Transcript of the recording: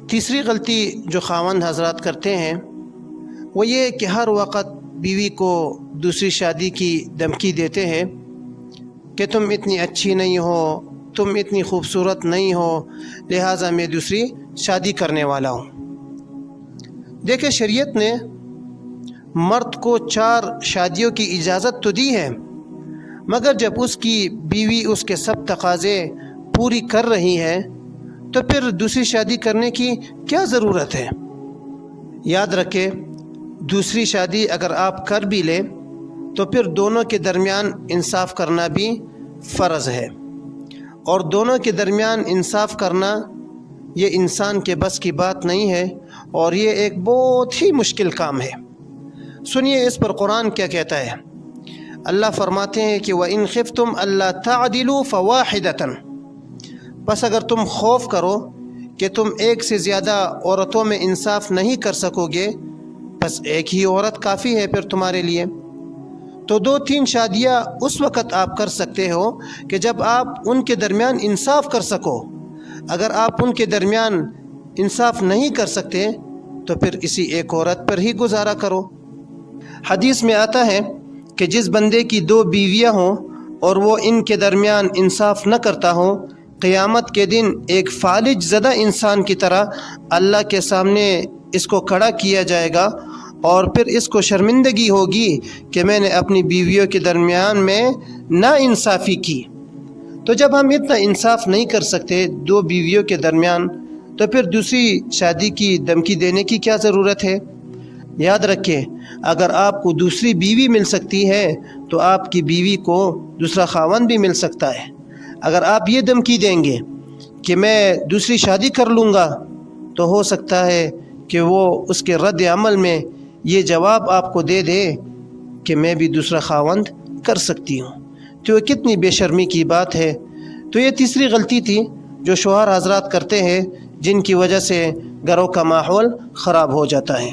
تیسری غلطی جو خاوند حضرات کرتے ہیں وہ یہ کہ ہر وقت بیوی کو دوسری شادی کی دھمکی دیتے ہیں کہ تم اتنی اچھی نہیں ہو، تم اتنی خوبصورت نہیں ہو، لہٰذا میں دوسری شادی کرنے والا ہوں۔ دیکھیں، شریعت نے مرد کو 4 شادیوں کی اجازت تو دی ہے، مگر جب اس کی بیوی اس کے سب تقاضے پوری کر رہی ہے تو پھر دوسری شادی کرنے کی کیا ضرورت ہے؟ یاد رکھیں، دوسری شادی اگر آپ کر بھی لیں تو پھر دونوں کے درمیان انصاف کرنا بھی فرض ہے، اور دونوں کے درمیان انصاف کرنا یہ انسان کے بس کی بات نہیں ہے، اور یہ ایک بہت ہی مشکل کام ہے۔ سنیے اس پر قرآن کیا کہتا ہے۔ اللہ فرماتے ہیں کہ وَإِنْ خِفْتُمْ أَلَّا تَعْدِلُوا فَوَاحِدَةً، بس اگر تم خوف کرو کہ تم ایک سے زیادہ عورتوں میں انصاف نہیں کر سکو گے، بس ایک ہی عورت کافی ہے پھر تمہارے لیے۔ تو 2-3 شادیاں اس وقت آپ کر سکتے ہو کہ جب آپ ان کے درمیان انصاف کر سکو۔ اگر آپ ان کے درمیان انصاف نہیں کر سکتے تو پھر اسی ایک عورت پر ہی گزارا کرو۔ حدیث میں آتا ہے کہ جس بندے کی 2 بیویاں ہوں اور وہ ان کے درمیان انصاف نہ کرتا ہو، قیامت کے دن ایک فالج زدہ انسان کی طرح اللہ کے سامنے اس کو کھڑا کیا جائے گا، اور پھر اس کو شرمندگی ہوگی کہ میں نے اپنی بیویوں کے درمیان میں نا انصافی کی۔ تو جب ہم اتنا انصاف نہیں کر سکتے 2 بیویوں کے درمیان، تو پھر دوسری شادی کی دھمکی دینے کی کیا ضرورت ہے؟ یاد رکھیں، اگر آپ کو دوسری بیوی مل سکتی ہے تو آپ کی بیوی کو دوسرا خاوند بھی مل سکتا ہے۔ اگر آپ یہ دھمکی دیں گے کہ میں دوسری شادی کر لوں گا، تو ہو سکتا ہے کہ وہ اس کے رد عمل میں یہ جواب آپ کو دے دے کہ میں بھی دوسرا خاوند کر سکتی ہوں۔ تو یہ کتنی بے شرمی کی بات ہے۔ تو یہ تیسری غلطی تھی جو شوہر حضرات کرتے ہیں، جن کی وجہ سے گھروں کا ماحول خراب ہو جاتا ہے۔